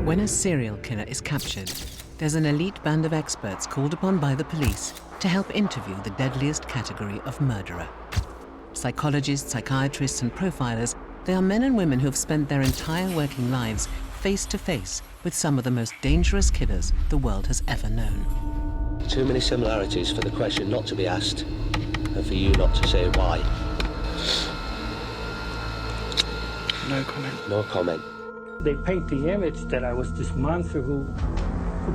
When a serial killer is captured, there's an elite band of experts called upon by the police to help interview the deadliest category of murderer. Psychologists, psychiatrists, and profilers, they are men and women who have spent their entire working lives face to face with some of the most dangerous killers the world has ever known. Too many similarities for the question not to be asked, and for you not to say why. No comment. No comment. They paint the image that I was this monster who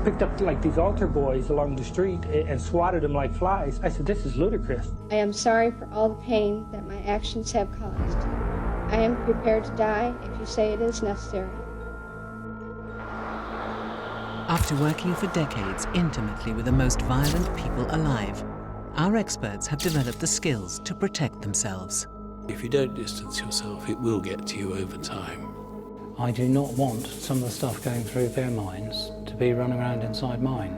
picked up like these altar boys along the street and swatted them like flies. I said, this is ludicrous. I am sorry for all the pain that my actions have caused. I am prepared to die if you say it is necessary. After working for decades intimately with the most violent people alive, our experts have developed the skills to protect themselves. If you don't distance yourself, it will get to you over time. I do not want some of the stuff going through their minds to be running around inside mine.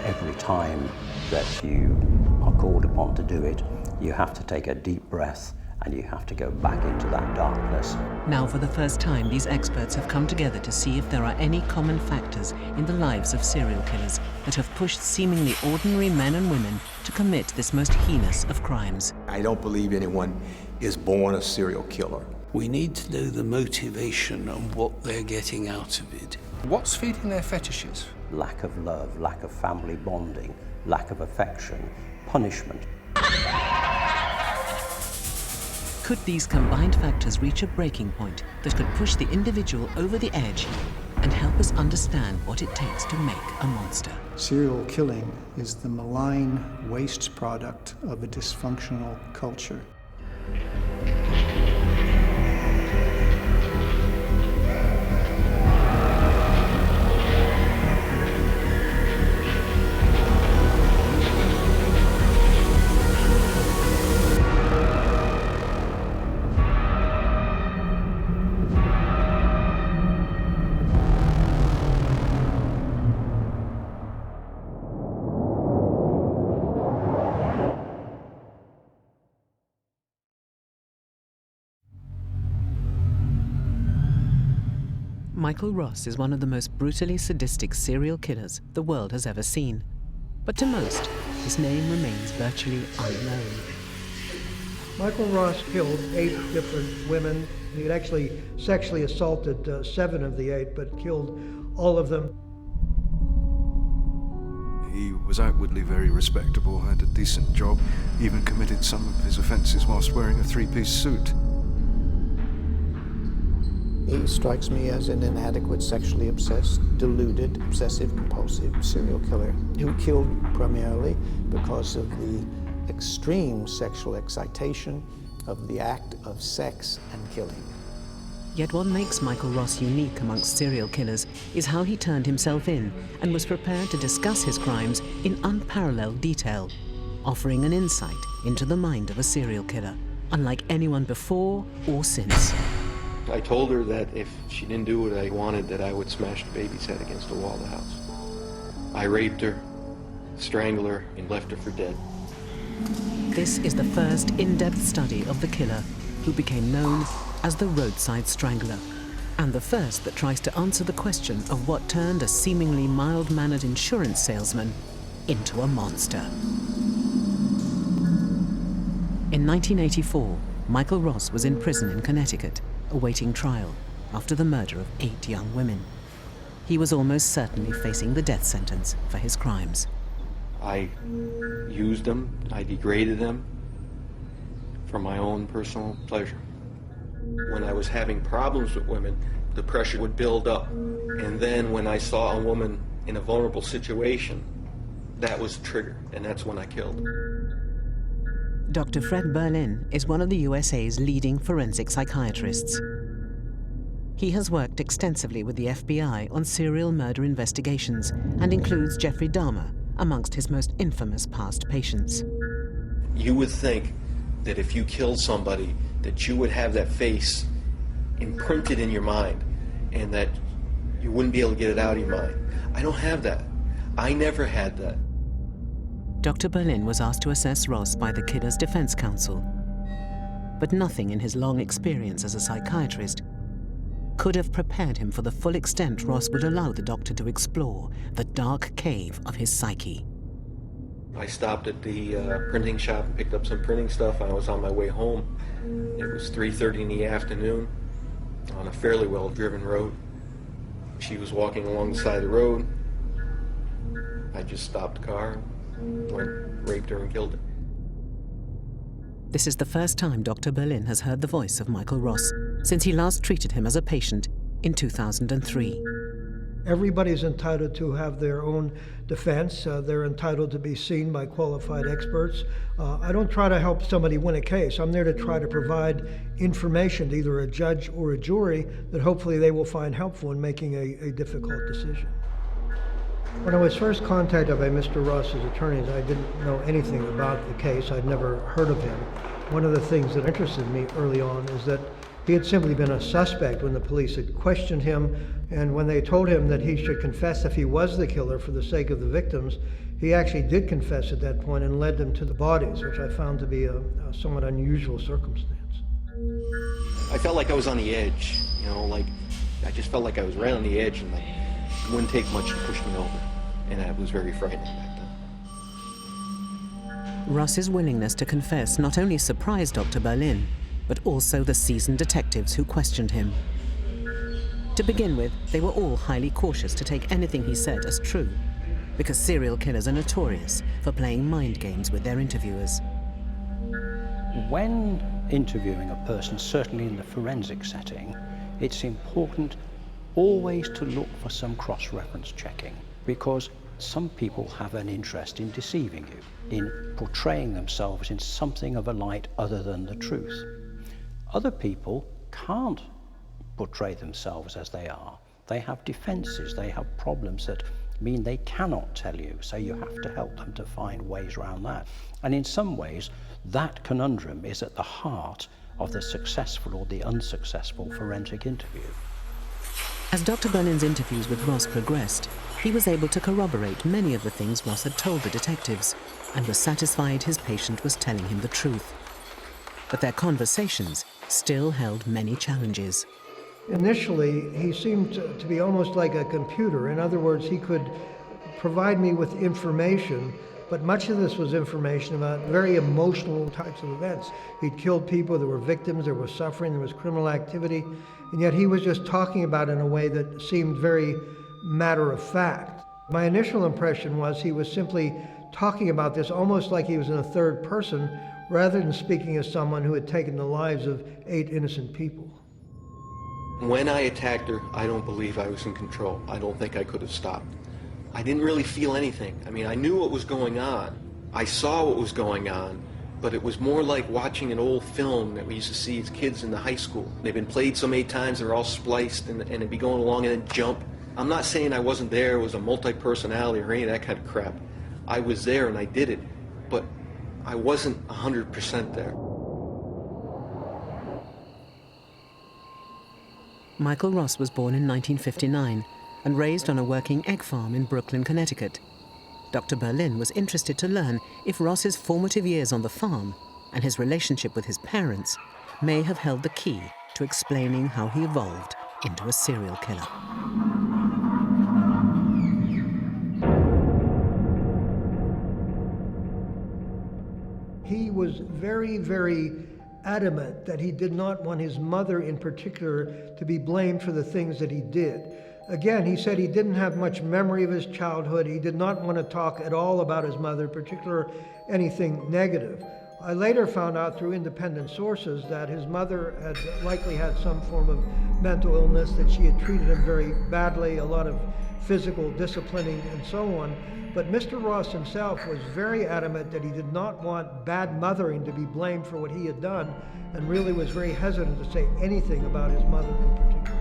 Every time that you are called upon to do it, you have to take a deep breath and you have to go back into that darkness. Now, for the first time, these experts have come together to see if there are any common factors in the lives of serial killers that have pushed seemingly ordinary men and women to commit this most heinous of crimes. I don't believe anyone is born a serial killer. We need to know the motivation and what they're getting out of it. What's feeding their fetishes? Lack of love, lack of family bonding, lack of affection, punishment. Could these combined factors reach a breaking point that could push the individual over the edge and help us understand what it takes to make a monster? Serial killing is the malign waste product of a dysfunctional culture. Michael Ross is one of the most brutally sadistic serial killers the world has ever seen. But to most, his name remains virtually unknown. Michael Ross killed 8 different women. He had actually sexually assaulted 7 of the 8, but killed all of them. He was outwardly very respectable, had a decent job, even committed some of his offences whilst wearing a 3-piece suit. He strikes me as an inadequate, sexually obsessed, deluded, obsessive-compulsive serial killer who killed primarily because of the extreme sexual excitation of the act of sex and killing. Yet what makes Michael Ross unique amongst serial killers is how he turned himself in and was prepared to discuss his crimes in unparalleled detail, offering an insight into the mind of a serial killer, unlike anyone before or since. I told her that if she didn't do what I wanted, that I would smash the baby's head against the wall of the house. I raped her, strangled her, and left her for dead. This is the first in-depth study of the killer who became known as the Roadside Strangler, and the first that tries to answer the question of what turned a seemingly mild-mannered insurance salesman into a monster. In 1984, Michael Ross was in prison in Connecticut, awaiting trial after the murder of 8 young women. He was almost certainly facing the death sentence for his crimes. I used them, I degraded them for my own personal pleasure. When I was having problems with women, the pressure would build up. And then when I saw a woman in a vulnerable situation, that was the trigger, and that's when I killed. Dr. Fred Berlin is one of the USA's leading forensic psychiatrists. He has worked extensively with the FBI on serial murder investigations and includes Jeffrey Dahmer amongst his most infamous past patients. You would think that if you killed somebody, that you would have that face imprinted in your mind and that you wouldn't be able to get it out of your mind. I don't have that. I never had that. Dr. Berlin was asked to assess Ross by the killer's defense counsel, but nothing in his long experience as a psychiatrist could have prepared him for the full extent Ross would allow the doctor to explore the dark cave of his psyche. I stopped at the printing shop and picked up some printing stuff. I was on my way home. It was 3:30 in the afternoon on a fairly well-driven road. She was walking along the side of the road. I just stopped the car, went, raped her and killed her. This is the first time Dr. Berlin has heard the voice of Michael Ross since he last treated him as a patient in 2003. Everybody's entitled to have their own defense. They're entitled to be seen by qualified experts. I don't try to help somebody win a case. I'm there to try to provide information to either a judge or a jury that hopefully they will find helpful in making a difficult decision. When I was first contacted by Mr. Ross's attorneys, I didn't know anything about the case. I'd never heard of him. One of the things that interested me early on is that he had simply been a suspect when the police had questioned him, and when they told him that he should confess if he was the killer for the sake of the victims, he actually did confess at that point and led them to the bodies, which I found to be a somewhat unusual circumstance. I felt like I was on the edge, you know, like I just felt like I was right on the edge, and like it wouldn't take much to push me over, and I was very frightening back then. Ross's willingness to confess not only surprised Dr. Berlin, but also the seasoned detectives who questioned him. To begin with, they were all highly cautious to take anything he said as true, because serial killers are notorious for playing mind games with their interviewers. When interviewing a person, certainly in the forensic setting, it's important always to look for some cross-reference checking, because some people have an interest in deceiving you, in portraying themselves in something of a light other than the truth. Other people can't portray themselves as they are. They have defenses, they have problems that mean they cannot tell you, so you have to help them to find ways around that. And in some ways, that conundrum is at the heart of the successful or the unsuccessful forensic interview. As Dr. Berlin's interviews with Ross progressed, he was able to corroborate many of the things Ross had told the detectives, and was satisfied his patient was telling him the truth. But their conversations still held many challenges. Initially, he seemed to be almost like a computer. In other words, he could provide me with information, but much of this was information about very emotional types of events. He'd killed people, there were victims, there was suffering, there was criminal activity, and yet he was just talking about it in a way that seemed very matter of fact. My initial impression was he was simply talking about this almost like he was in a third person, rather than speaking as someone who had taken the lives of 8 innocent people. When I attacked her, I don't believe I was in control. I don't think I could have stopped. I didn't really feel anything. I mean, I knew what was going on. I saw what was going on, but it was more like watching an old film that we used to see as kids in the high school. They've been played so many times, they're all spliced, and it'd be going along and then jump. I'm not saying I wasn't there, it was a multi-personality or any of that kind of crap. I was there and I did it, but I wasn't 100% there. Michael Ross was born in 1959 and raised on a working egg farm in Brooklyn, Connecticut. Dr. Berlin was interested to learn if Ross's formative years on the farm and his relationship with his parents may have held the key to explaining how he evolved into a serial killer. He was very, very adamant that he did not want his mother in particular to be blamed for the things that he did. Again, he said he didn't have much memory of his childhood. He did not want to talk at all about his mother, particularly anything negative. I later found out through independent sources that his mother had likely had some form of mental illness, that she had treated him very badly, a lot of physical disciplining and so on. But Mr. Ross himself was very adamant that he did not want bad mothering to be blamed for what he had done, and really was very hesitant to say anything about his mother in particular.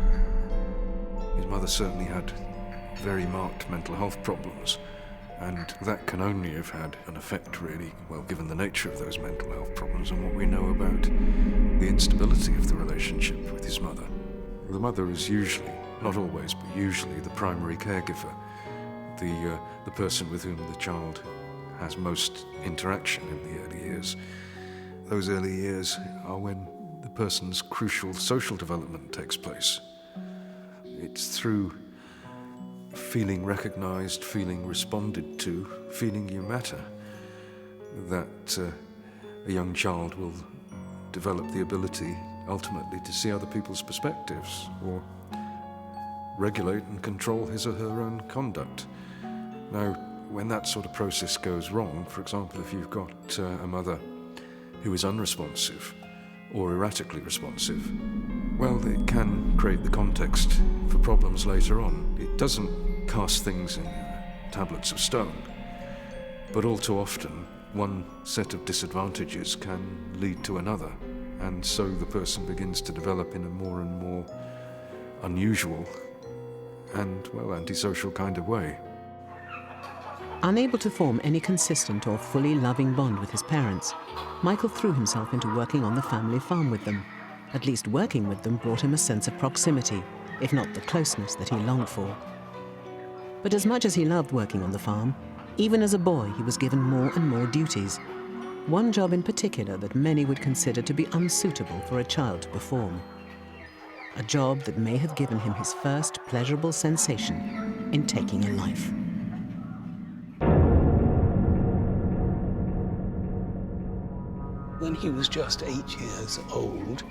His mother certainly had very marked mental health problems, and that can only have had an effect, really, well, given the nature of those mental health problems and what we know about the instability of the relationship with his mother. The mother is usually, not always, but usually the primary caregiver, the person with whom the child has most interaction in the early years. Those early years are when the person's crucial social development takes place. It's through feeling recognised, feeling responded to, feeling you matter, that a young child will develop the ability ultimately to see other people's perspectives or regulate and control his or her own conduct. Now, when that sort of process goes wrong, for example, if you've got a mother who is unresponsive or erratically responsive, well, it can create the context for problems later on. It doesn't cast things in tablets of stone, but all too often one set of disadvantages can lead to another, and so the person begins to develop in a more and more unusual and, well, antisocial kind of way. Unable to form any consistent or fully loving bond with his parents, Michael threw himself into working on the family farm with them. At least working with them brought him a sense of proximity, if not the closeness that he longed for. But as much as he loved working on the farm, even as a boy he was given more and more duties. One job in particular that many would consider to be unsuitable for a child to perform. A job that may have given him his first pleasurable sensation in taking a life. When he was just 8 years old,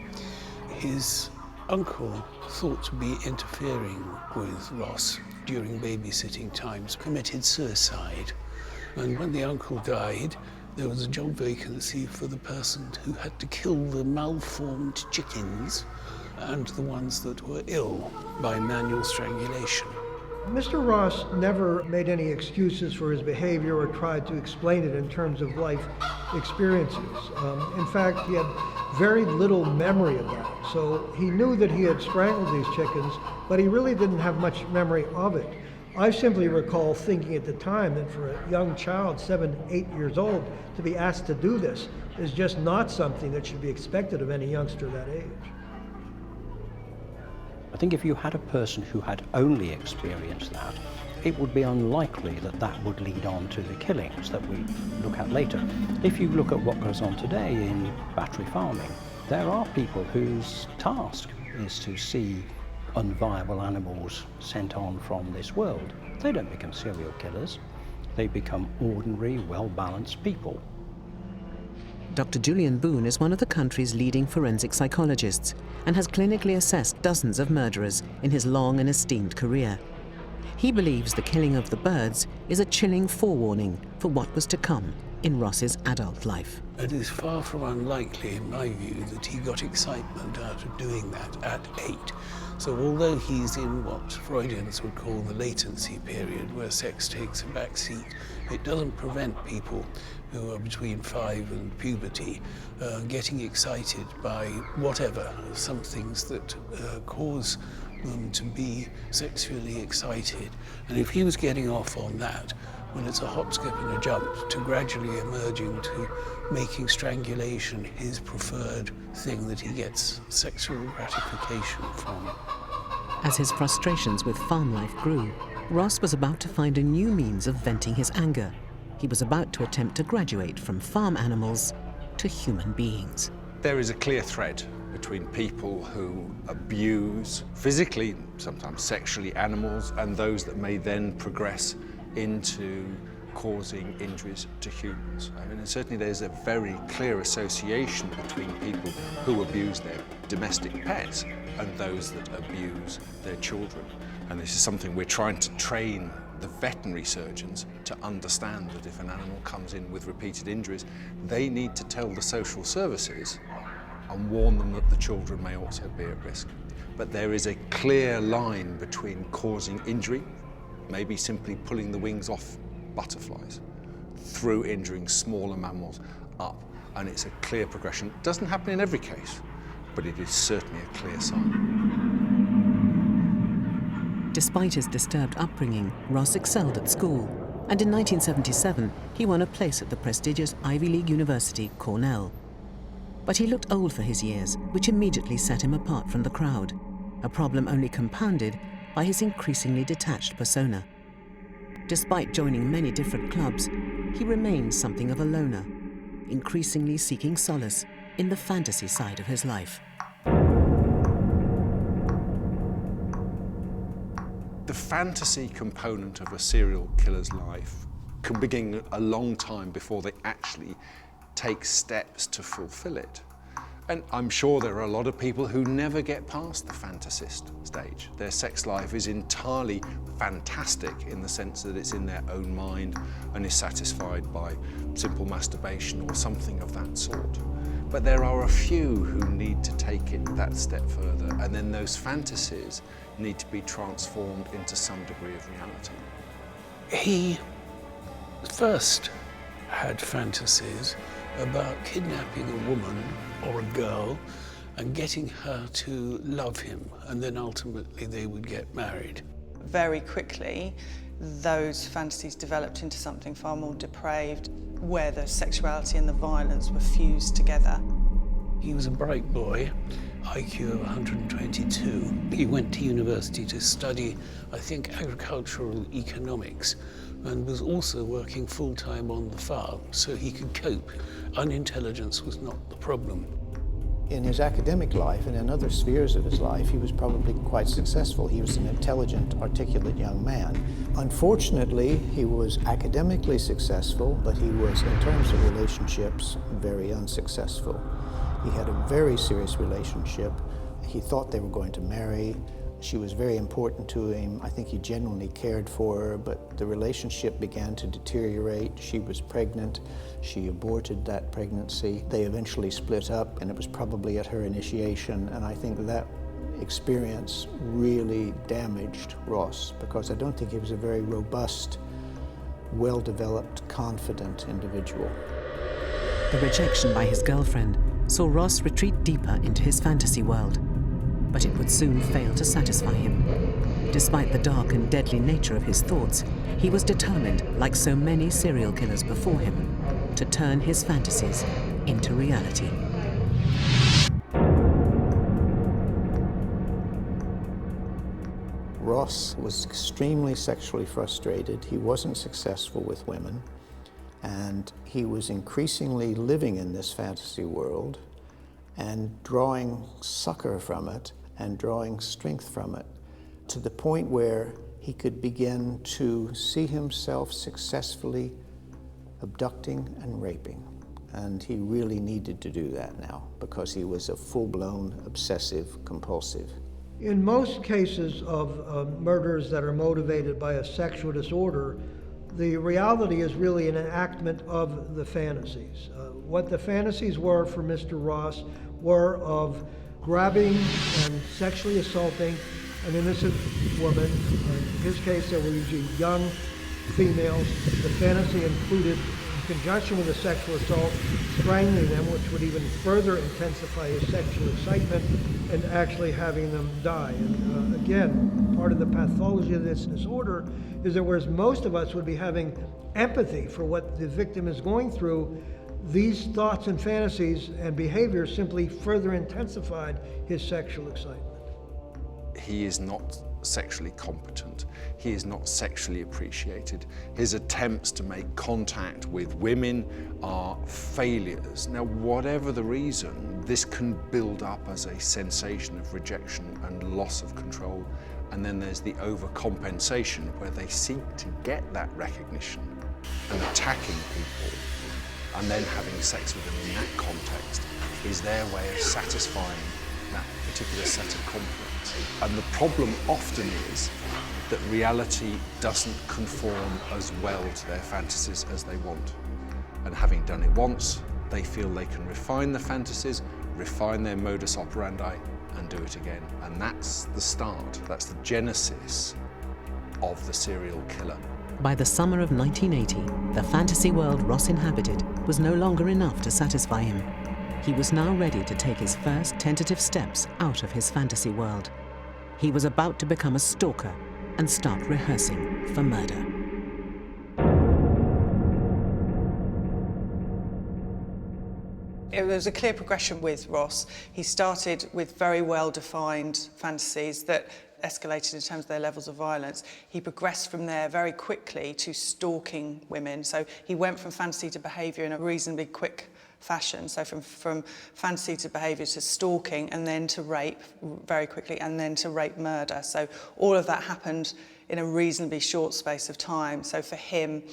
his uncle, thought to be interfering with Ross during babysitting times, committed suicide. And when the uncle died, there was a job vacancy for the person who had to kill the malformed chickens and the ones that were ill by manual strangulation. Mr. Ross never made any excuses for his behavior or tried to explain it in terms of life experiences. In fact, he had very little memory of that. So he knew that he had strangled these chickens, but he really didn't have much memory of it. I simply recall thinking at the time that for a young child, 7, 8 years old, to be asked to do this is just not something that should be expected of any youngster that age. I think if you had a person who had only experienced that, it would be unlikely that that would lead on to the killings that we look at later. If you look at what goes on today in battery farming, there are people whose task is to see unviable animals sent on from this world. They don't become serial killers. They become ordinary, well-balanced people. Dr. Julian Boone is one of the country's leading forensic psychologists and has clinically assessed dozens of murderers in his long and esteemed career. He believes the killing of the birds is a chilling forewarning for what was to come in Ross's adult life. It is far from unlikely, in my view, that he got excitement out of doing that at 8. So although he's in what Freudians would call the latency period, where sex takes a back seat, it doesn't prevent people who are between 5 and puberty getting excited by whatever, some things that cause them to be sexually excited. And if he was getting off on that, well, it's a hop, skip and a jump to gradually emerging to making strangulation his preferred thing that he gets sexual gratification from. As his frustrations with farm life grew, Ross was about to find a new means of venting his anger. He was about to attempt to graduate from farm animals to human beings. There is a clear thread between people who abuse physically, sometimes sexually, animals, and those that may then progress into causing injuries to humans. I mean, and certainly there's a very clear association between people who abuse their domestic pets and those that abuse their children. And this is something we're trying to train the veterinary surgeons to understand, that if an animal comes in with repeated injuries, they need to tell the social services and warn them that the children may also be at risk. But there is a clear line between causing injury, maybe simply pulling the wings off butterflies, through injuring smaller mammals up, and it's a clear progression. It doesn't happen in every case, but it is certainly a clear sign. Despite his disturbed upbringing, Ross excelled at school, and in 1977 he won a place at the prestigious Ivy League university, Cornell. But he looked old for his years, which immediately set him apart from the crowd, a problem only compounded by his increasingly detached persona. Despite joining many different clubs, he remained something of a loner, increasingly seeking solace in the fantasy side of his life. The fantasy component of a serial killer's life can begin a long time before they actually take steps to fulfill it. And I'm sure there are a lot of people who never get past the fantasist stage. Their sex life is entirely fantastic in the sense that it's in their own mind and is satisfied by simple masturbation or something of that sort. But there are a few who need to take it that step further, and then those fantasies need to be transformed into some degree of reality. He first had fantasies about kidnapping a woman or a girl and getting her to love him, and then ultimately they would get married. Very quickly, those fantasies developed into something far more depraved, where the sexuality and the violence were fused together. He was a bright boy, IQ of 122. He went to university to study, I think, agricultural economics, and was also working full-time on the farm, so he could cope. Unintelligence was not the problem. In his academic life and in other spheres of his life, he was probably quite successful. He was an intelligent, articulate young man. Unfortunately, he was academically successful, but he was, in terms of relationships, very unsuccessful. He had a very serious relationship. He thought they were going to marry. She was very important to him. I think he genuinely cared for her, but the relationship began to deteriorate. She was pregnant. She aborted that pregnancy. They eventually split up, and it was probably at her initiation. And I think that experience really damaged Ross, because I don't think he was a very robust, well-developed, confident individual. The rejection by his girlfriend saw Ross retreat deeper into his fantasy world. But it would soon fail to satisfy him. Despite the dark and deadly nature of his thoughts, he was determined, like so many serial killers before him, to turn his fantasies into reality. Ross was extremely sexually frustrated. He wasn't successful with women, and he was increasingly living in this fantasy world and drawing succor from it and drawing strength from it, to the point where he could begin to see himself successfully abducting and raping. And he really needed to do that now, because he was a full-blown obsessive compulsive. In most cases of murders that are motivated by a sexual disorder, the reality is really an enactment of the fantasies. What the fantasies were for Mr. Ross were of grabbing and sexually assaulting an innocent woman. In his case, there were usually young females. The fantasy included, in conjunction with the sexual assault, strangling them, which would even further intensify his sexual excitement, and actually having them die. And again, part of the pathology of this disorder is that whereas most of us would be having empathy for what the victim is going through, these thoughts and fantasies and behaviors simply further intensified his sexual excitement. He is not sexually competent. He is not sexually appreciated. His attempts to make contact with women are failures. Now, whatever the reason, this can build up as a sensation of rejection and loss of control. And then there's the overcompensation, where they seek to get that recognition and attacking people, and then having sex with them in that context is their way of satisfying that particular set of conflicts. And the problem often is that reality doesn't conform as well to their fantasies as they want. And having done it once, they feel they can refine the fantasies, refine their modus operandi, and do it again. And that's the start, that's the genesis of the serial killer. By the summer of 1980, the fantasy world Ross inhabited was no longer enough to satisfy him. He was now ready to take his first tentative steps out of his fantasy world. He was about to become a stalker and start rehearsing for murder. It was a clear progression with Ross. He started with very well-defined fantasies that escalated in terms of their levels of violence. He progressed from there very quickly to stalking women. So he went from fantasy to behaviour in a reasonably quick fashion. So from fantasy to behaviour to stalking, and then to rape very quickly, and then to rape murder. So all of that happened in a reasonably short space of time. So for him,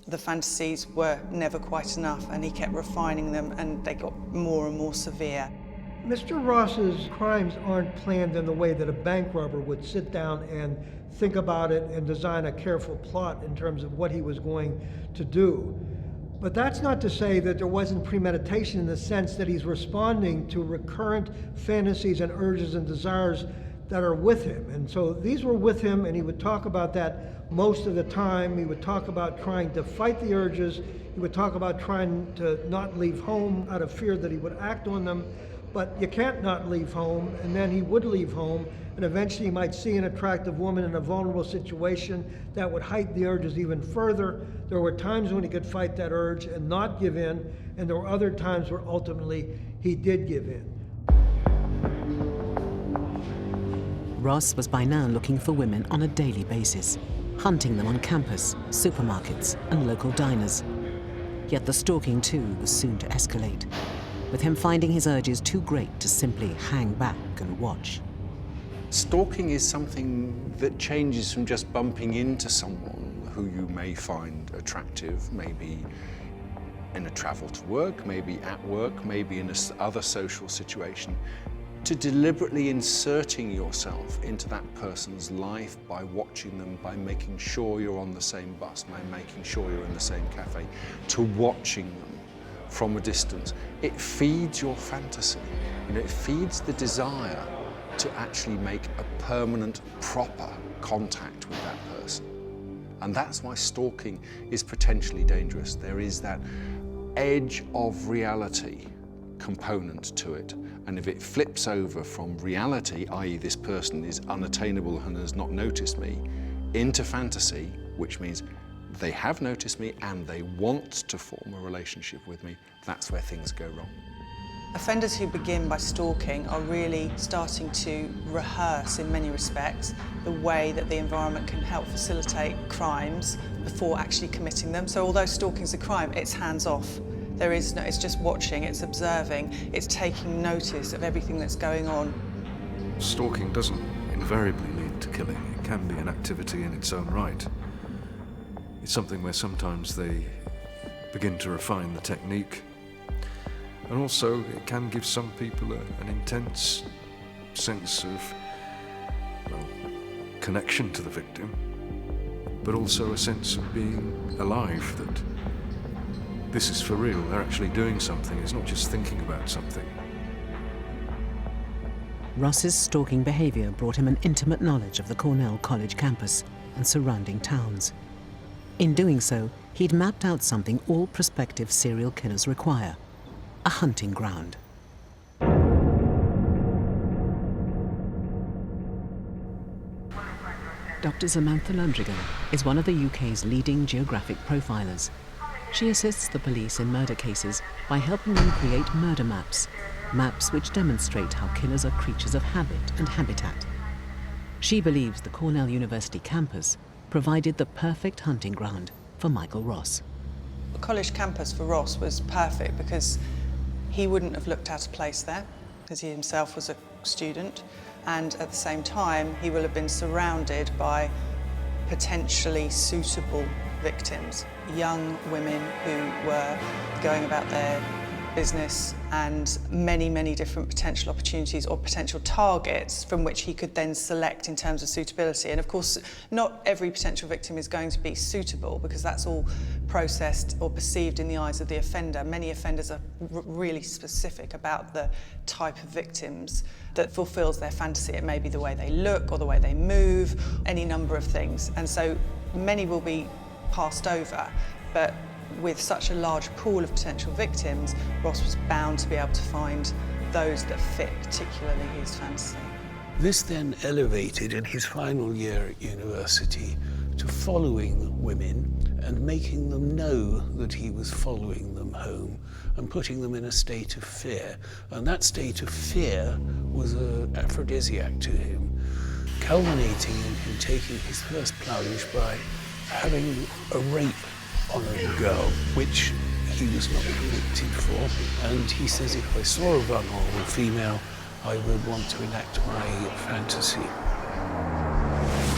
the fantasies were never quite enough, and he kept refining them, and they got more and more severe. Mr. Ross's crimes aren't planned in the way that a bank robber would sit down and think about it and design a careful plot in terms of what he was going to do. But that's not to say that there wasn't premeditation in the sense that he's responding to recurrent fantasies and urges and desires that are with him. And so these were with him, and he would talk about that most of the time. He would talk about trying to fight the urges. He would talk about trying to not leave home out of fear that he would act on them. But you can't not leave home, and then he would leave home, and eventually he might see an attractive woman in a vulnerable situation that would heighten the urges even further. There were times when he could fight that urge and not give in, and there were other times where ultimately he did give in. Ross was by now looking for women on a daily basis, hunting them on campus, supermarkets, and local diners. Yet the stalking too was soon to escalate, with him finding his urges too great to simply hang back and watch. Stalking is something that changes from just bumping into someone who you may find attractive, maybe in a travel to work, maybe at work, maybe in another social situation, to deliberately inserting yourself into that person's life by watching them, by making sure you're on the same bus, by making sure you're in the same cafe, to watching them from a distance. It feeds your fantasy. You know, it feeds the desire to actually make a permanent, proper contact with that person. And that's why stalking is potentially dangerous. There is that edge of reality component to it. And if it flips over from reality, i.e. this person is unattainable and has not noticed me, into fantasy, which means they have noticed me and they want to form a relationship with me, that's where things go wrong. Offenders who begin by stalking are really starting to rehearse, in many respects, the way that the environment can help facilitate crimes before actually committing them. So although stalking is a crime, it's hands-off. There is no, it's just watching, it's observing, it's taking notice of everything that's going on. Stalking doesn't invariably lead to killing. It can be an activity in its own right. It's something where sometimes they begin to refine the technique. And also, it can give some people an intense sense of, well, connection to the victim, but also a sense of being alive, that this is for real, they're actually doing something, it's not just thinking about something. Ross's stalking behavior brought him an intimate knowledge of the Cornell College campus and surrounding towns. In doing so, he'd mapped out something all prospective serial killers require: a hunting ground. Dr. Samantha Landrigan is one of the UK's leading geographic profilers. She assists the police in murder cases by helping them create murder maps, maps which demonstrate how killers are creatures of habit and habitat. She believes the Cornell University campus provided the perfect hunting ground for Michael Ross. The college campus for Ross was perfect because he wouldn't have looked out of place there, because he himself was a student, and at the same time he will have been surrounded by potentially suitable victims, young women who were going about their business, and many, many different potential opportunities or potential targets from which he could then select in terms of suitability. And of course, not every potential victim is going to be suitable, because that's all processed or perceived in the eyes of the offender. Many offenders are really specific about the type of victims that fulfills their fantasy. It may be the way they look or the way they move, any number of things. And so many will be passed over, but with such a large pool of potential victims, Ross was bound to be able to find those that fit particularly his fantasy. This then elevated in his final year at university to following women and making them know that he was following them home and putting them in a state of fear. And that state of fear was an aphrodisiac to him, culminating in him taking his first plunge by having a rape on a girl, which he was not convicted for, and he says if I saw a vulnerable female, I would want to enact my fantasy.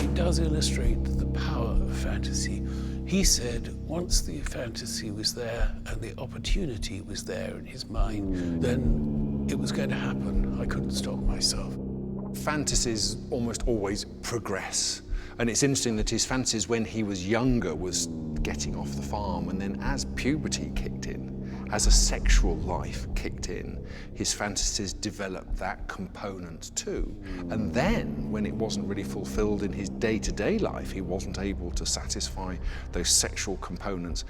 It does illustrate the power of fantasy. He said once the fantasy was there and the opportunity was there in his mind, then it was going to happen. I couldn't stop myself. Fantasies almost always progress. And it's interesting that his fantasies when he was younger was getting off the farm, and then as puberty kicked in, as a sexual life kicked in, his fantasies developed that component too. And then, when it wasn't really fulfilled in his day-to-day life, he wasn't able to satisfy those sexual components.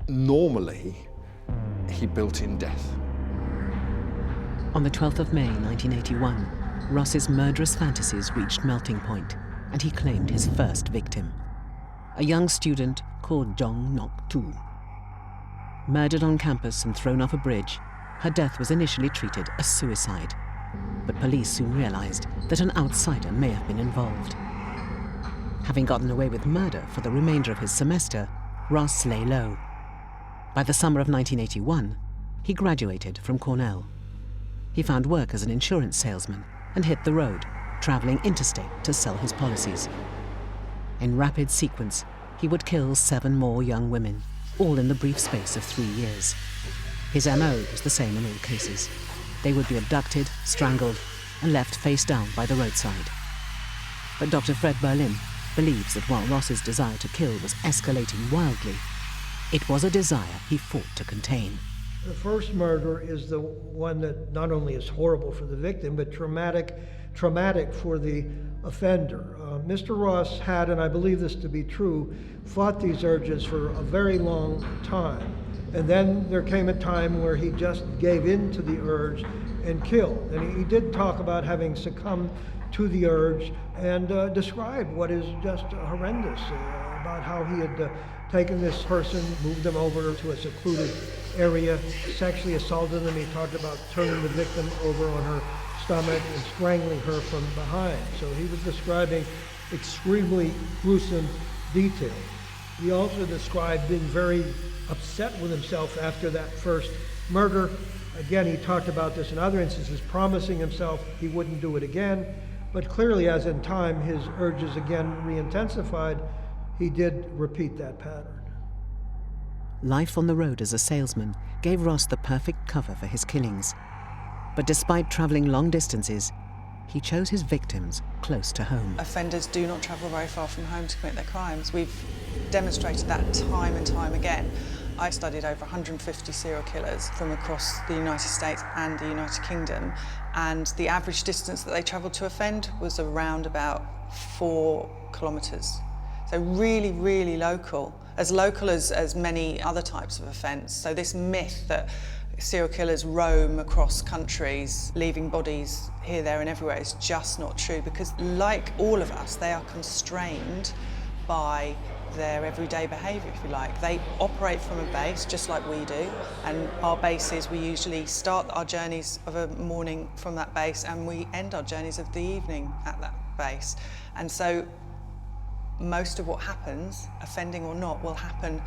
Normally, he built in death. On the 12th of May 1981, Ross's murderous fantasies reached melting point, and he claimed his first victim, a young student called Jong Nok Tu. Murdered on campus and thrown off a bridge, her death was initially treated as suicide, but police soon realized that an outsider may have been involved. Having gotten away with murder for the remainder of his semester, Ross lay low. By the summer of 1981, he graduated from Cornell. He found work as an insurance salesman and hit the road, traveling interstate to sell his policies. In rapid sequence, he would kill 7 more young women, all in the brief space of 3 years. His MO was the same in all cases. They would be abducted, strangled, and left face down by the roadside. But Dr. Fred Berlin believes that while Ross's desire to kill was escalating wildly, it was a desire he fought to contain. The first murder is the one that not only is horrible for the victim, but traumatic for the offender. Mr. Ross had, and I believe this to be true, fought these urges for a very long time. And then there came a time where he just gave in to the urge and killed. And he did talk about having succumbed to the urge and described what is just horrendous about how he had taken this person, moved them over to a secluded area, sexually assaulted them. He talked about turning the victim over on her stomach and strangling her from behind. So he was describing extremely gruesome detail. He also described being very upset with himself after that first murder. Again, he talked about this in other instances, promising himself he wouldn't do it again. But clearly, as in time his urges again re-intensified, he did repeat that pattern. Life on the road as a salesman gave Ross the perfect cover for his killings. But despite traveling long distances, he chose his victims close to home. Offenders do not travel very far from home to commit their crimes. We've demonstrated that time and time again. I studied over 150 serial killers from across the United States and the United Kingdom, and the average distance that they travelled to offend was around about 4 kilometres. So really, really local as many other types of offence. So this myth that serial killers roam across countries, leaving bodies here, there and everywhere is just not true, because like all of us, they are constrained by their everyday behaviour, if you like. They operate from a base just like we do, and our bases, we usually start our journeys of a morning from that base and we end our journeys of the evening at that base. And so most of what happens, offending or not, will happen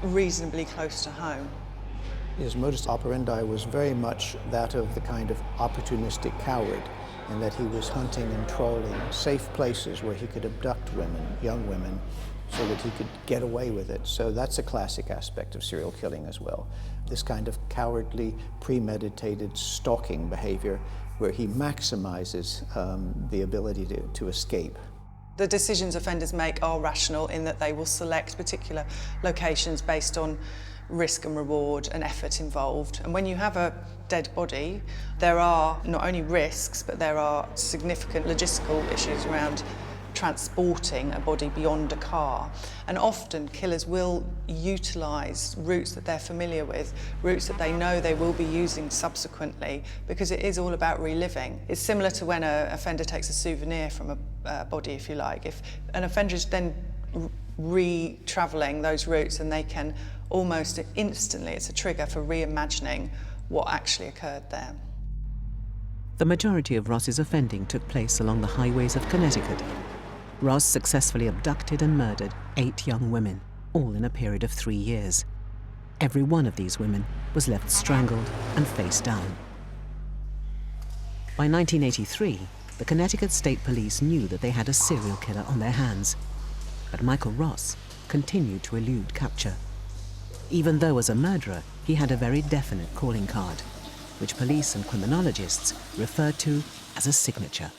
reasonably close to home. His modus operandi was very much that of the kind of opportunistic coward, in that he was hunting and trolling safe places where he could abduct women, young women, so that he could get away with it. So that's a classic aspect of serial killing as well. This kind of cowardly, premeditated stalking behavior where he maximizes the ability to escape. The decisions offenders make are rational in that they will select particular locations based on risk and reward and effort involved. And when you have a dead body, there are not only risks, but there are significant logistical issues around transporting a body beyond a car. And often killers will utilise routes that they're familiar with, routes that they know they will be using subsequently, because it is all about reliving. It's similar to when an offender takes a souvenir from a body, if you like. If an offender is then re-travelling those routes, and they can almost instantly, it's a trigger for reimagining what actually occurred there. The majority of Ross's offending took place along the highways of Connecticut. Ross successfully abducted and murdered 8 young women, all in a period of 3 years. Every one of these women was left strangled and face down. By 1983, the Connecticut State Police knew that they had a serial killer on their hands. But Michael Ross continued to elude capture. Even though as a murderer, he had a very definite calling card, which police and criminologists referred to as a signature.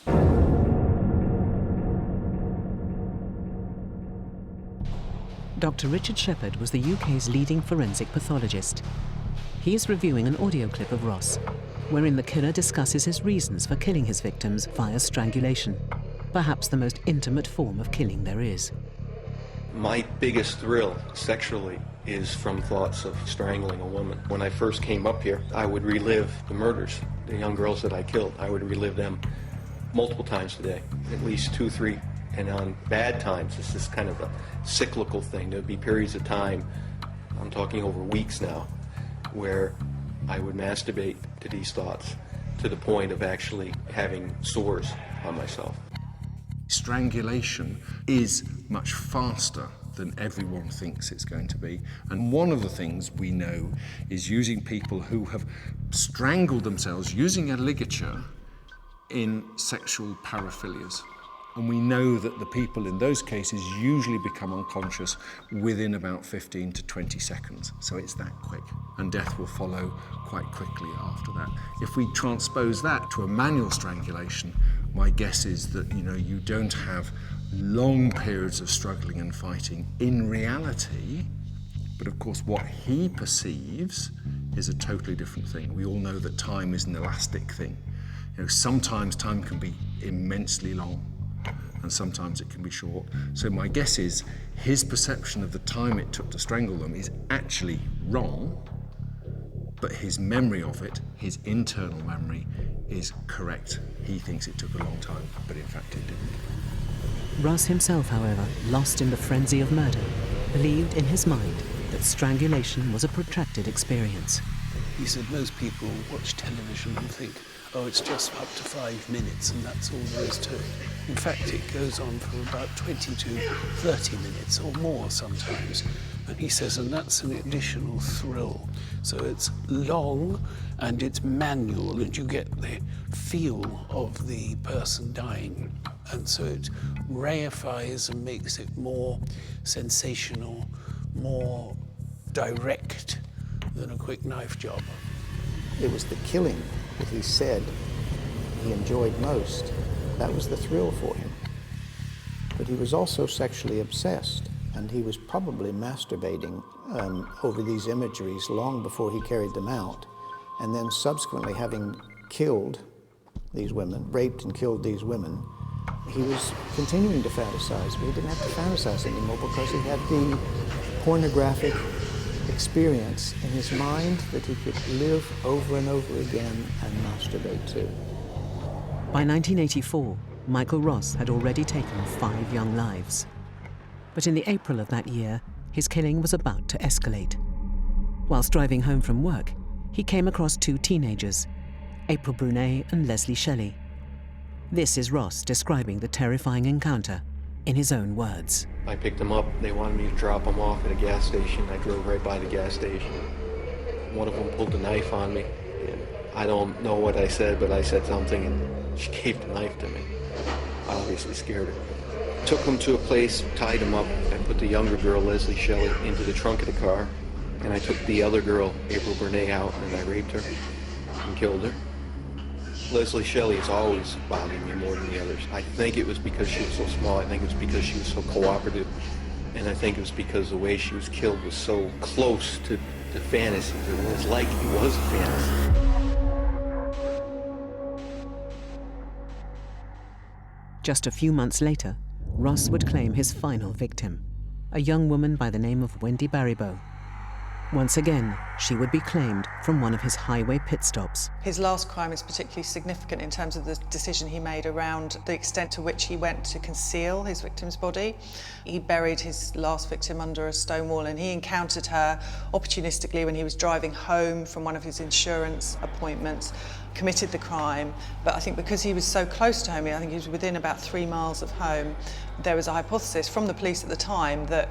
Dr. Richard Shepherd was the UK's leading forensic pathologist. He is reviewing an audio clip of Ross, wherein the killer discusses his reasons for killing his victims via strangulation, perhaps the most intimate form of killing there is. My biggest thrill sexually is from thoughts of strangling a woman. When I first came up here, I would relive the murders, the young girls that I killed. I would relive them multiple times a day, at least 2, 3. And on bad times, this is kind of a cyclical thing. There'd be periods of time, I'm talking over weeks now, where I would masturbate to these thoughts to the point of actually having sores on myself. Strangulation is much faster than everyone thinks it's going to be. And one of the things we know is using people who have strangled themselves using a ligature in sexual paraphilias. And we know that the people in those cases usually become unconscious within about 15 to 20 seconds. So it's that quick. And death will follow quite quickly after that. If we transpose that to a manual strangulation, my guess is that, you don't have long periods of struggling and fighting in reality. But of course, what he perceives is a totally different thing. We all know that time is an elastic thing. Sometimes time can be immensely long, and sometimes it can be short. So my guess is his perception of the time it took to strangle them is actually wrong, but his memory of it, his internal memory, is correct. He thinks it took a long time, but in fact it didn't. Ross himself, however, lost in the frenzy of murder, believed in his mind that strangulation was a protracted experience. He said most people watch television and think, oh, it's just up to 5 minutes and that's all there is to it. In fact, it goes on for about 20 to 30 minutes or more sometimes. And he says, and that's an additional thrill. So it's long and it's manual and you get the feel of the person dying. And so it reifies and makes it more sensational, more direct than a quick knife job. It was the killing that he said he enjoyed most. That was the thrill for him. But he was also sexually obsessed, and he was probably masturbating over these imageries long before he carried them out, and then subsequently having killed these women, raped and killed these women, he was continuing to fantasize, but he didn't have to fantasize anymore because he had the pornographic experience in his mind that he could live over and over again and masturbate to. By 1984, Michael Ross had already taken 5 young lives. But in the April of that year, his killing was about to escalate. Whilst driving home from work, he came across 2 teenagers, April Brunais and Leslie Shelley. This is Ross describing the terrifying encounter in his own words. I picked them up. They wanted me to drop them off at a gas station. I drove right by the gas station. One of them pulled a knife on me. And I don't know what I said, but I said something, and she gave the knife to me. I obviously scared her. Took them to a place, tied them up. I put the younger girl, Leslie Shelley, into the trunk of the car. And I took the other girl, April Brunais, out, and I raped her and killed her. Leslie Shelley has always bothered me more than the others. I think it was because she was so small. I think it was because she was so cooperative. And I think it was because the way she was killed was so close to the fantasy. It was like it was a fantasy. Just a few months later, Ross would claim his final victim, a young woman by the name of Wendy Baribeau. Once again, she would be claimed from one of his highway pit stops. His last crime is particularly significant in terms of the decision he made around the extent to which he went to conceal his victim's body. He buried his last victim under a stone wall, and he encountered her opportunistically when he was driving home from one of his insurance appointments, committed the crime. But I think because he was so close to home, I think he was within about 3 miles of home, there was a hypothesis from the police at the time that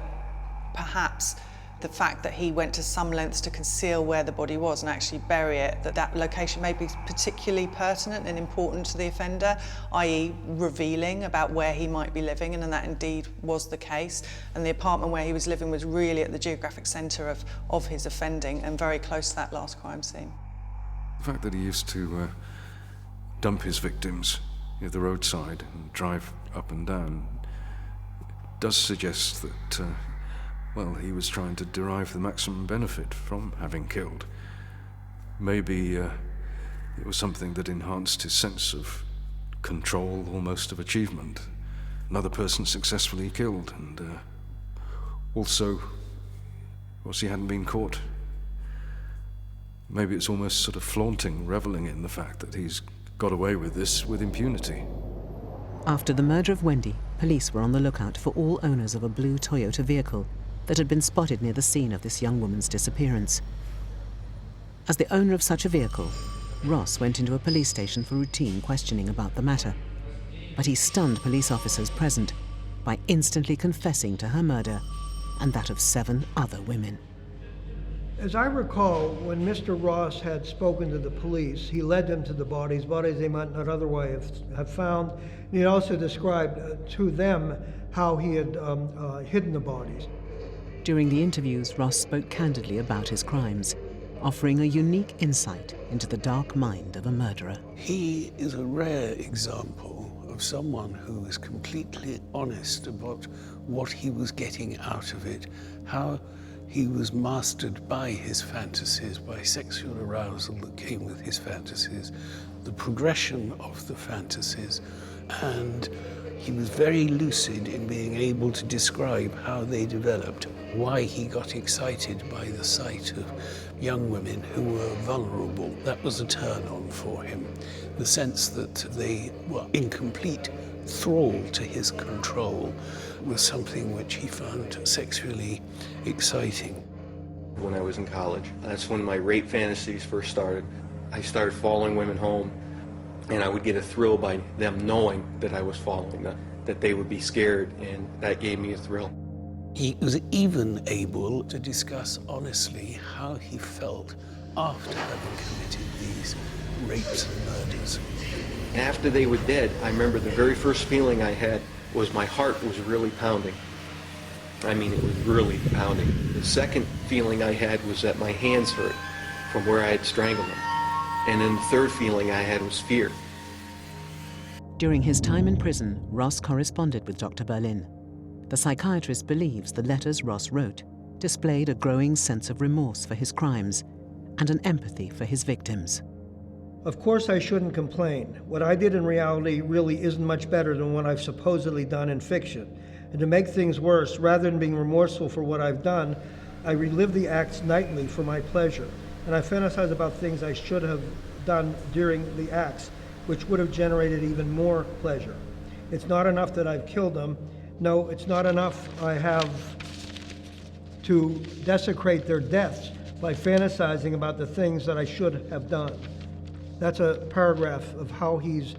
perhaps The fact that he went to some lengths to conceal where the body was and actually bury it, that location may be particularly pertinent and important to the offender, i.e. revealing about where he might be living, and then that indeed was the case. And the apartment where he was living was really at the geographic centre of his offending and very close to that last crime scene. The fact that he used to dump his victims at the roadside and drive up and down does suggest that well, he was trying to derive the maximum benefit from having killed. Maybe it was something that enhanced his sense of control, almost of achievement. Another person successfully killed, and also, he hadn't been caught. Maybe it's almost sort of flaunting, reveling in the fact that he's got away with this with impunity. After the murder of Wendy, police were on the lookout for all owners of a blue Toyota vehicle that had been spotted near the scene of this young woman's disappearance. As the owner of such a vehicle, Ross went into a police station for routine questioning about the matter. But he stunned police officers present by instantly confessing to her murder and that of 7 other women. As I recall, when Mr. Ross had spoken to the police, he led them to the bodies they might not otherwise have found. And he also described to them how he had hidden the bodies. During the interviews, Ross spoke candidly about his crimes, offering a unique insight into the dark mind of a murderer. He is a rare example of someone who is completely honest about what he was getting out of it, how he was mastered by his fantasies, by sexual arousal that came with his fantasies, the progression of the fantasies, and he was very lucid in being able to describe how they developed, why he got excited by the sight of young women who were vulnerable. That was a turn-on for him. The sense that they were in complete thrall to his control was something which he found sexually exciting. When I was in college, that's when my rape fantasies first started. I started following women home, and I would get a thrill by them knowing that I was following them, that they would be scared, and that gave me a thrill. He was even able to discuss honestly how he felt after having committed these rapes and murders. After they were dead, I remember the very first feeling I had was my heart was really pounding. I mean, it was really pounding. The second feeling I had was that my hands hurt from where I had strangled them. And then the third feeling I had was fear. During his time in prison, Ross corresponded with Dr. Berlin. The psychiatrist believes the letters Ross wrote displayed a growing sense of remorse for his crimes and an empathy for his victims. Of course, I shouldn't complain. What I did in reality really isn't much better than what I've supposedly done in fiction. And to make things worse, rather than being remorseful for what I've done, I relive the acts nightly for my pleasure. And I fantasize about things I should have done during the acts, which would have generated even more pleasure. It's not enough that I've killed them. No, it's not enough I have to desecrate their deaths by fantasizing about the things that I should have done. That's a paragraph of how he's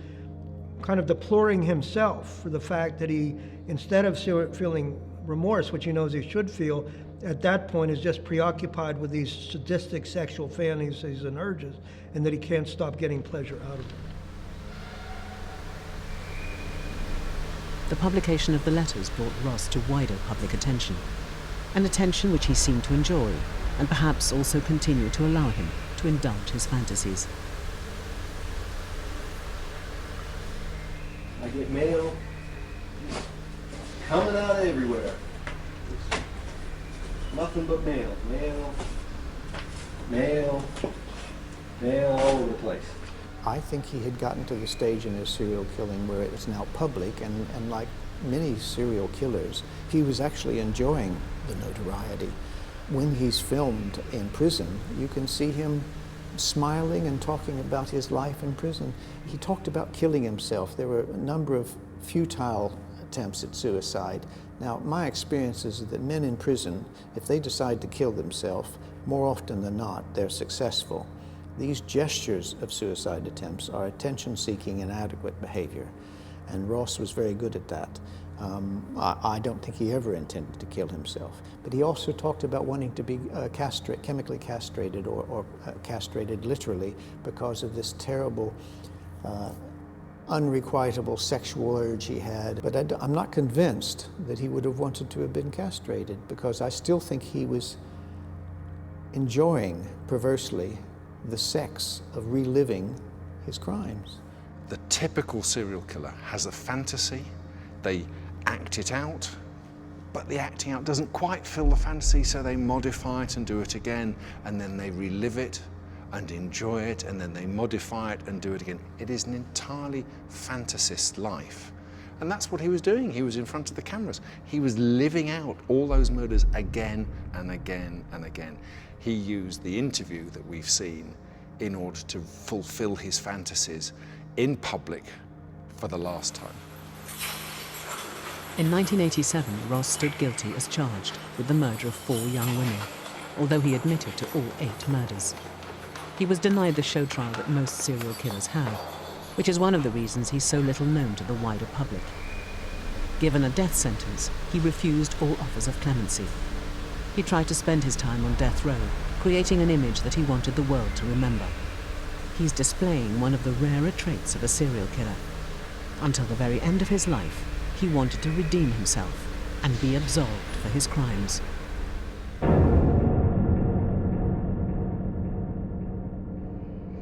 kind of deploring himself for the fact that he, instead of feeling remorse, which he knows he should feel, at that point is just preoccupied with these sadistic sexual fantasies and urges, and that he can't stop getting pleasure out of them. The publication of the letters brought Ross to wider public attention, an attention which he seemed to enjoy, and perhaps also continued to allow him to indulge his fantasies. I get mail coming out everywhere. Nothing but mail, mail all over the place. I think he had gotten to the stage in his serial killing where it was now public, and like many serial killers, he was actually enjoying the notoriety. When he's filmed in prison, you can see him smiling and talking about his life in prison. He talked about killing himself. There were a number of futile attempts at suicide. Now, my experience is that men in prison, if they decide to kill themselves, more often than not, they're successful. These gestures of suicide attempts are attention-seeking, inadequate behavior. And Ross was very good at that. I don't think he ever intended to kill himself. But he also talked about wanting to be chemically castrated or castrated literally because of this terrible, unrequitable sexual urge he had. But I'm not convinced that he would have wanted to have been castrated, because I still think he was enjoying, perversely, the sex of reliving his crimes. The typical serial killer has a fantasy. They act it out, but the acting out doesn't quite fill the fantasy, so they modify it and do it again, and then they relive it and enjoy it, and then they modify it and do it again. It is an entirely fantasist life. And that's what he was doing. He was in front of the cameras. He was living out all those murders again and again and again. He used the interview that we've seen in order to fulfill his fantasies in public for the last time. In 1987, Ross stood guilty as charged with the murder of 4 young women, although he admitted to all 8 murders. He was denied the show trial that most serial killers have, which is one of the reasons he's so little known to the wider public. Given a death sentence, he refused all offers of clemency. He tried to spend his time on death row, creating an image that he wanted the world to remember. He's displaying one of the rarer traits of a serial killer. Until the very end of his life, he wanted to redeem himself and be absolved for his crimes.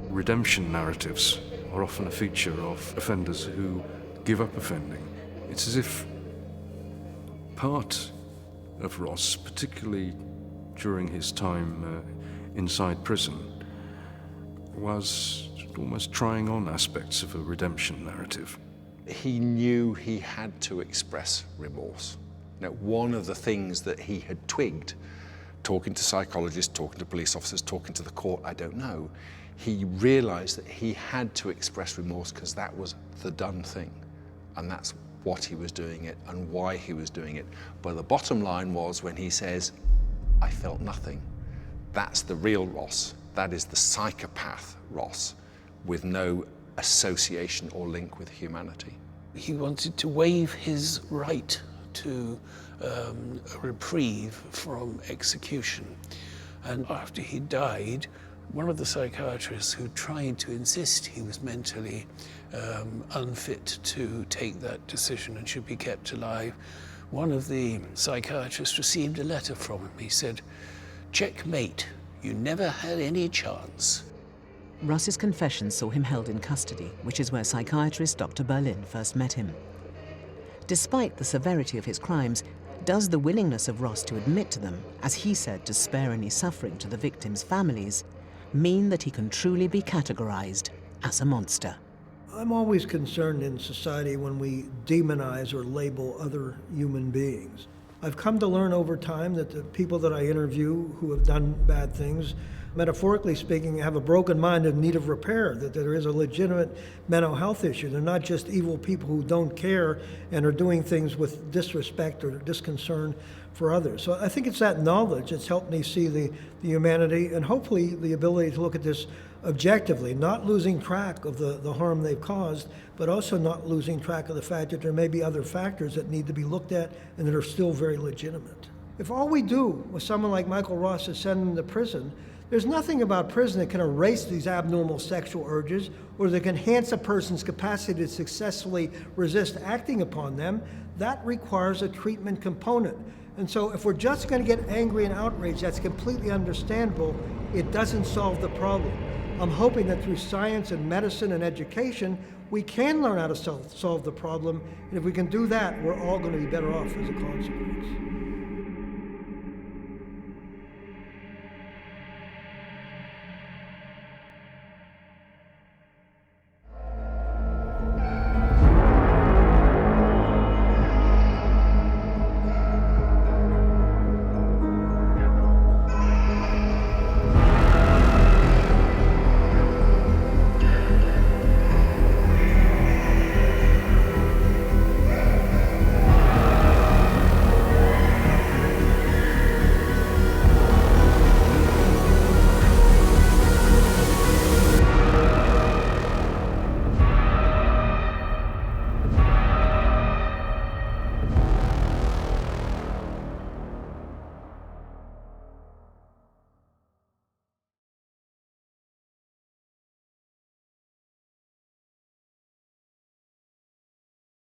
Redemption narratives are often a feature of offenders who give up offending. It's as if part of Ross, particularly during his time inside prison, was almost trying on aspects of a redemption narrative. He knew he had to express remorse. Now, one of the things that he had twigged, talking to psychologists, talking to police officers, talking to the court, I don't know, he realized that he had to express remorse because that was the done thing. And that's what he was doing it and why he was doing it. But the bottom line was when he says, I felt nothing. That's the real Ross. That is the psychopath Ross with no association or link with humanity. He wanted to waive his right to a reprieve from execution. And after he died, one of the psychiatrists who tried to insist he was mentally unfit to take that decision and should be kept alive, one of the psychiatrists received a letter from him. He said, "Checkmate, you never had any chance." Ross's confession saw him held in custody, which is where psychiatrist Dr. Berlin first met him. Despite the severity of his crimes, does the willingness of Ross to admit to them, as he said, to spare any suffering to the victims' families, mean that he can truly be categorized as a monster? I'm always concerned in society when we demonize or label other human beings. I've come to learn over time that the people that I interview who have done bad things, metaphorically speaking, have a broken mind in need of repair, that there is a legitimate mental health issue. They're not just evil people who don't care and are doing things with disrespect or disconcern for others. So I think it's that knowledge that's helped me see the humanity and hopefully the ability to look at this objectively, not losing track of the harm they've caused, but also not losing track of the fact that there may be other factors that need to be looked at and that are still very legitimate. If all we do with someone like Michael Ross is send them to prison, there's nothing about prison that can erase these abnormal sexual urges or that can enhance a person's capacity to successfully resist acting upon them. That requires a treatment component. And so if we're just going to get angry and outraged, that's completely understandable. It doesn't solve the problem. I'm hoping that through science and medicine and education, we can learn how to solve the problem. And if we can do that, we're all going to be better off as a consequence.